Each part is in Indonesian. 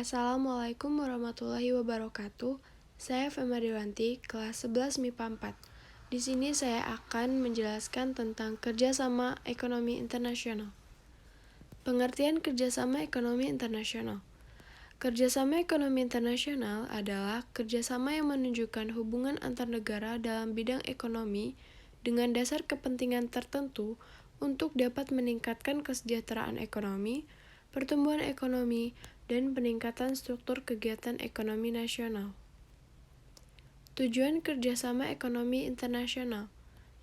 Assalamualaikum warahmatullahi wabarakatuh. Saya Fema Dewanti, kelas 11 MIPA 4. Di sini saya akan menjelaskan tentang kerjasama ekonomi internasional. Pengertian kerjasama ekonomi internasional. Kerjasama ekonomi internasional adalah kerjasama yang menunjukkan hubungan antar negara dalam bidang ekonomi dengan dasar kepentingan tertentu untuk dapat meningkatkan kesejahteraan ekonomi, pertumbuhan ekonomi, dan peningkatan struktur kegiatan ekonomi nasional. Tujuan kerjasama ekonomi internasional.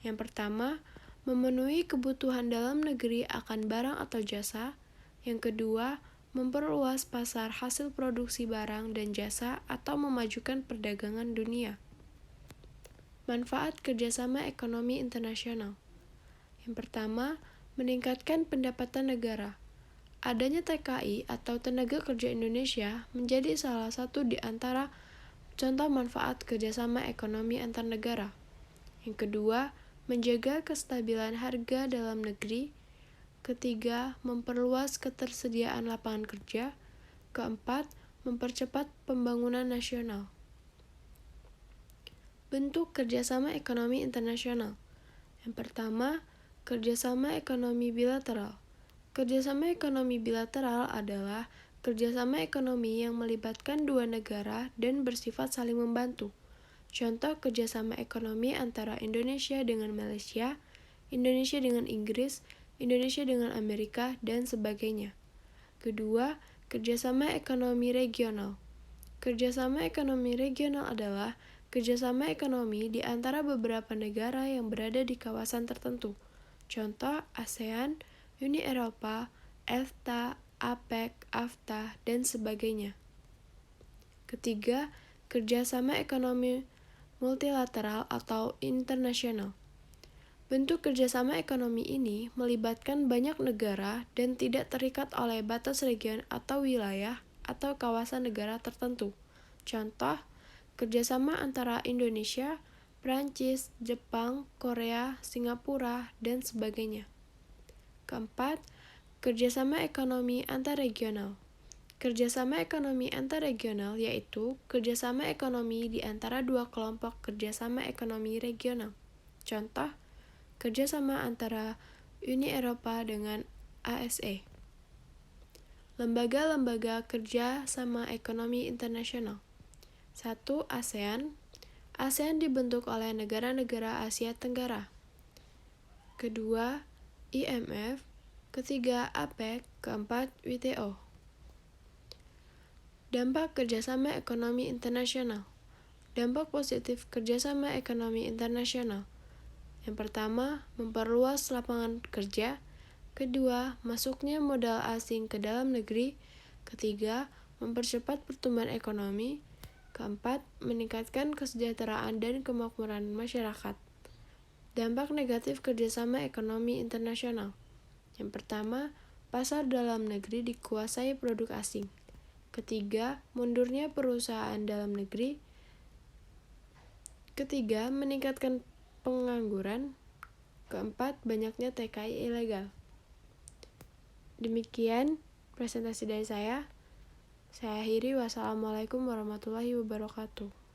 Yang pertama, memenuhi kebutuhan dalam negeri akan barang atau jasa. Yang kedua, memperluas pasar hasil produksi barang dan jasa atau memajukan perdagangan dunia. Manfaat kerjasama ekonomi internasional. Yang pertama, meningkatkan pendapatan negara. Adanya TKI atau Tenaga Kerja Indonesia menjadi salah satu di antara contoh manfaat kerjasama ekonomi antar negara. Yang kedua, menjaga kestabilan harga dalam negeri. Ketiga, memperluas ketersediaan lapangan kerja. Keempat, mempercepat pembangunan nasional. Bentuk kerjasama ekonomi internasional. Yang pertama, kerjasama ekonomi bilateral. Kerjasama ekonomi bilateral adalah kerjasama ekonomi yang melibatkan dua negara dan bersifat saling membantu. Contoh kerjasama ekonomi antara Indonesia dengan Malaysia, Indonesia dengan Inggris, Indonesia dengan Amerika, dan sebagainya. Kedua, kerjasama ekonomi regional. Kerjasama ekonomi regional adalah kerjasama ekonomi di antara beberapa negara yang berada di kawasan tertentu. Contoh ASEAN, Uni Eropa, EFTA, APEC, AFTA, dan sebagainya. Ketiga, kerjasama ekonomi multilateral atau internasional. Bentuk kerjasama ekonomi ini melibatkan banyak negara dan tidak terikat oleh batas region atau wilayah atau kawasan negara tertentu. Contoh, kerjasama antara Indonesia, Prancis, Jepang, Korea, Singapura, dan sebagainya. Keempat, kerjasama ekonomi antarregional. Kerjasama ekonomi antarregional yaitu kerjasama ekonomi di antara dua kelompok kerjasama ekonomi regional. Contoh, kerjasama antara Uni Eropa dengan ASE. Lembaga-lembaga kerjasama ekonomi internasional. 1. ASEAN. ASEAN dibentuk oleh negara-negara Asia Tenggara. Kedua, IMF. Ketiga, APEC. Keempat, WTO. Dampak kerjasama ekonomi internasional. Dampak positif kerjasama ekonomi internasional. Yang pertama, memperluas lapangan kerja. Kedua, masuknya modal asing ke dalam negeri. Ketiga, mempercepat pertumbuhan ekonomi. Keempat, meningkatkan kesejahteraan dan kemakmuran masyarakat. Dampak negatif kerjasama ekonomi internasional. Yang pertama, pasar dalam negeri dikuasai produk asing. Ketiga, mundurnya perusahaan dalam negeri. Ketiga, meningkatkan pengangguran. Keempat, banyaknya TKI ilegal. Demikian presentasi dari saya. Saya akhiri. Wassalamualaikum warahmatullahi wabarakatuh.